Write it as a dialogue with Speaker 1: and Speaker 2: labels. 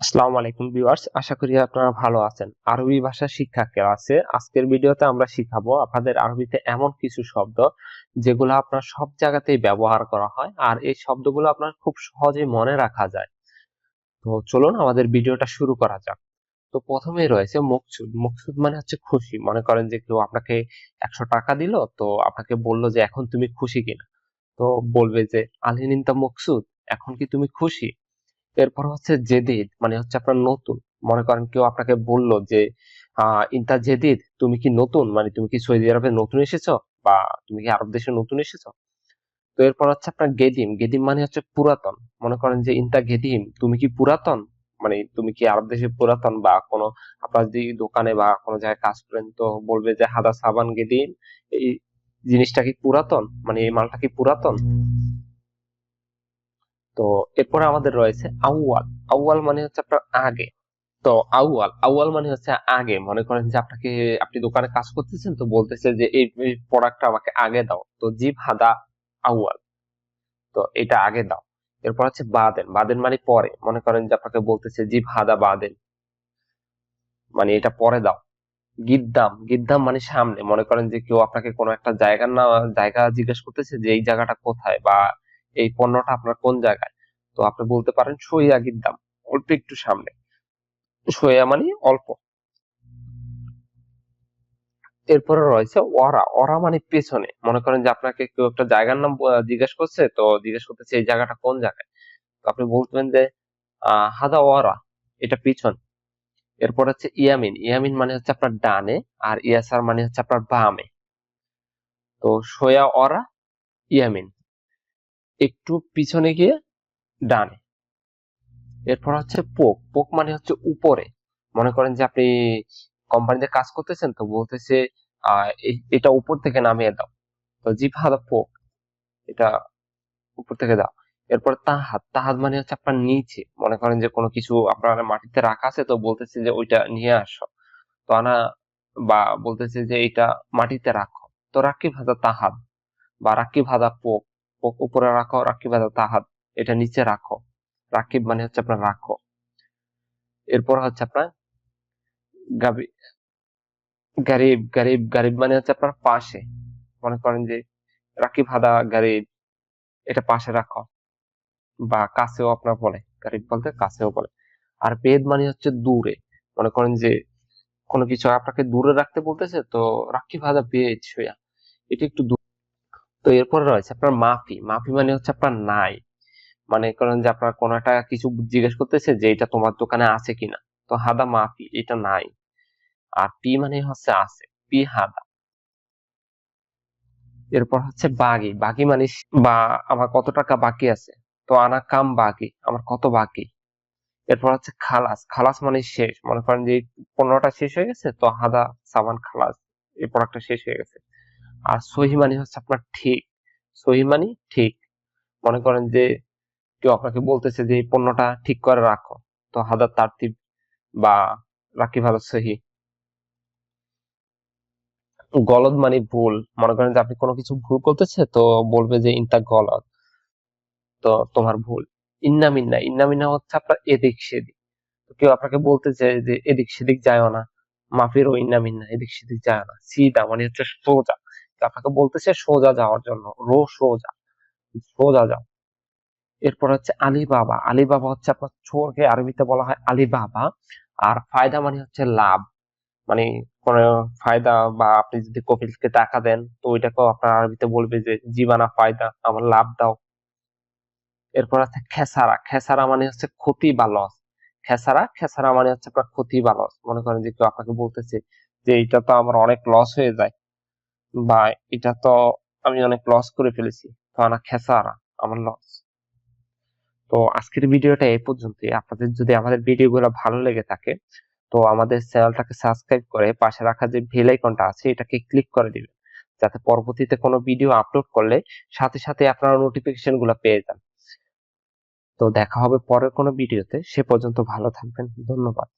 Speaker 1: আসসালামু আলাইকুম ভিউয়ার্স, আশা করি আপনারা ভালো আছেন। আরবি ভাষা শিক্ষা ক্লাসে আজকের ভিডিওতে আমরা শিখাবো আপনাদের আরবিতে এমন কিছু শব্দ যেগুলো আপনার সব জায়গাতেই ব্যবহার করা হয় আর এই শব্দগুলো আপনার খুব সহজেই মনে রাখা যায়। তো চলুন আমাদের ভিডিওটা শুরু করা যাক। তো প্রথমেই রয়েছে মকসুদ। মকসুদ মানে হচ্ছে খুশি। মনে করেন যে কেউ আপনাকে 100 টাকা দিল, তো আপনাকে বললো যে এখন তুমি খুশি কিনা। তো বলবে যে আলহিন ইনতা মকসুদ, এখন কি তুমি খুশি? এরপর হচ্ছে জেদিদ, মানে হচ্ছে আপনার নতুন। মনে করেন কেউ আপনাকে বলল যে ইনতা জেদিদ, তুমি কি নতুন, মানে তুমি কি সৌদি আরবে নতুন এসেছো বা তুমি কি আরব দেশে নতুন এসেছো। তো এরপর হচ্ছে আপনার গেদিম। গেদিম মানে হচ্ছে পুরাতন। মনে করেন যে ইনতা গেদিম, তুমি কি পুরাতন, মানে তুমি কি আরব দেশে পুরাতন। বা কোনো আপনার যদি দোকানে বা কোনো জায়গায় কাজ করেন তো বলবে যে হাদা সাবান গেদিম, এই জিনিসটা কি পুরাতন, মানে এই মালটা কি পুরাতন। তো এরপরে আমাদের রয়েছে আউয়াল। আউয়াল মানে হচ্ছে আপনার আগে। তো আউয়াল আউয়াল মানে হচ্ছে আগে। মনে করেন যে আপনি দোকানে কাজ করতেছেন, তো বলতেছে যে এই প্রোডাক্টটা আমাকে আগে দাও, তো জিব হাদা আউয়াল, তো এটা আগে দাও। এরপর হচ্ছে বাদেন। বাদেন মানে পরে। মনে করেন যে আপনাকে বলতেছে জিব হাদা বাদেন, মানে এটা পরে দাও। গিদ্দাম। গিদ্দাম মানে সামনে। মনে করেন যে কেউ আপনাকে কোনো একটা জায়গা জিজ্ঞেস করতেছে যে এই জায়গাটা কোথায় বা এই পণ্যটা আপনার কোন জায়গায়, তো আপনি বলতে পারেন সইয়া গিদ্দাম, অল্প একটু সামনে। সইয়া মানে অল্প। এরপরে রয়েছে ওরা। ওরা মানে পেছনে। মনে করেন যে আপনাকে কেউ একটা জায়গার নাম জিজ্ঞেস করছে, তো জিজ্ঞেস করতেছে এই জায়গাটা কোন জায়গায়, তো আপনি বলবেন যে হাদা ওরা, এটা পিছন। এরপর হচ্ছে ইয়ামিন। ইয়ামিন মানে হচ্ছে আপনার ডানে, আর ইয়াসার মানে হচ্ছে আপনার বামে। তো সোয়া ওরা ইয়ামিন, একটু পিছনে গিয়ে ডানে। এরপর হচ্ছে পোক। পোক মানে হচ্ছে উপরে। মনে করেন যে আপনি কোম্পানিতে কাজ করতেছেন, তো বলতেছে এটা উপর থেকে নামিয়ে দাও, তো জিভ হাদা পোক, এটা উপর থেকে দাও। এরপর তাহাত। তাহাত মানে হচ্ছে আপনার নিচে। মনে করেন যে কোনো কিছু আপনার মাটিতে রাখা আছে, তো বলতেছে যে ওইটা নিয়ে আসো, তো আনা, বা বলতেছে যে এটা মাটিতে রাখো, তো রাক্কি ভাজা তাহাত, বা রাক্কি ভাজা পোক। পোক উপরে রাখো, রাক্কি ভাজা তাহাত, এটা নিচে রাখো। রাকিব মানে হচ্ছে আপনার রাখো। এরপর হচ্ছে আপনার গাবি গারিব। গারিব গারিব মানে হচ্ছে আপনার পাশে। মনে করেন যে রাকিব হাদা গারিব, এটা পাশে রাখো, বা কাছেও আপনার বলে, গারিব বলতে কাছেও বলে। আর বেদ মানে হচ্ছে দূরে। মনে করেন যে কোনো কিছু আপনাকে দূরে রাখতে বলতেছে, তো রাখি ভাদা বেদ শুয়া, এটা একটু দূর। তো এরপরে রয়েছে আপনার মাফি। মাফি মানে হচ্ছে আপনার নাই। মানে করেন যে আপনার কোনো একটা কিছু জিজ্ঞেস করতেছে যে এটা তোমার দোকানে আছে কিনা, তো হাদা মাফি, এটা নাই। আর পি মানে হচ্ছে আছে, পি হাদা। এরপর হচ্ছে বাগি। বাগি মানে বা আমার কত টাকা বাকি আছে, তো আনা কাম বাকি, আমার কত বাকি। এরপর হচ্ছে খালাস। খালাস মানে শেষ। মনে করেন যে 15টা শেষ হয়ে গেছে, তো হাদা সামান খালাস, এই প্রোডাক্টটা শেষ হয়ে গেছে। আর সহি মানে হচ্ছে আপনার ঠিক। সহি মানে ঠিক। মনে করেন যে কেউ আপনাকে বলতেছে যে এই পণ্যটা ঠিক করে রাখো, তো হাদা তারতিব, বা রাখি ভালো সহি। গলদ মানে ভুল। মনে করেন যে আপনি কোনো কিছু ভুল করতেছে, তো বলবে যে ইনতা গলদ, তো তোমার ভুল। ইন্না মিন্না। ইন্না মিন্না হচ্ছে আপনার এদিক সেদিক। তো কেউ আপনাকে বলতেছে যে এদিক সেদিক যায়ও না, মাফির ও ইন্না মিন্না, এদিক সেদিক যায় না। সিদা মানে হচ্ছে সোজা। তো আপনাকে বলতেছে সোজা যাওয়ার জন্য, সোজা, সোজা যাও। এরপর হচ্ছে আলী বাবা। আলী বাবা হচ্ছে আপনার চোরকে আরবিতে বলা হয় আলী বাবা। আর ফায়দা মানে হচ্ছে লাভ। মানে কোন ফায়দা, বা আপনি যদি কপিলকে টাকা দেন, তো ওইটাকেও আপনার আরবিতে বলবে যে জীবানা ফায়দা, আমার লাভ দাও। এরপর আছে খেসারা। খেসারা মানে হচ্ছে ক্ষতি বা লস। খেসারা খেসারা মানে হচ্ছে আপনার ক্ষতি বা লস। মনে করেন যে কেউ আপনাকে বলতেছে যে এটা তো আমার অনেক লস হয়ে যায়, বা এটা তো আমি অনেক লস করে ফেলেছি, তো আনা খেসারা, আমার লস। তো আজকের ভিডিওটা এই পর্যন্তই। আপনাদের যদি আমাদের ভিডিওগুলো ভালো লেগে থাকে, তো আমাদের চ্যানেলটাকে সাবস্ক্রাইব করে পাশে রাখা যে বেল আইকনটা আছে এটাকে ক্লিক করে দিবেন, যাতে পরবর্তীতে কোনো ভিডিও আপলোড করলে সাথে সাথে আপনারা নোটিফিকেশন গুলো পেয়ে যান। তো দেখা হবে পরের কোনো ভিডিওতে। সে পর্যন্ত ভালো থাকবেন। ধন্যবাদ।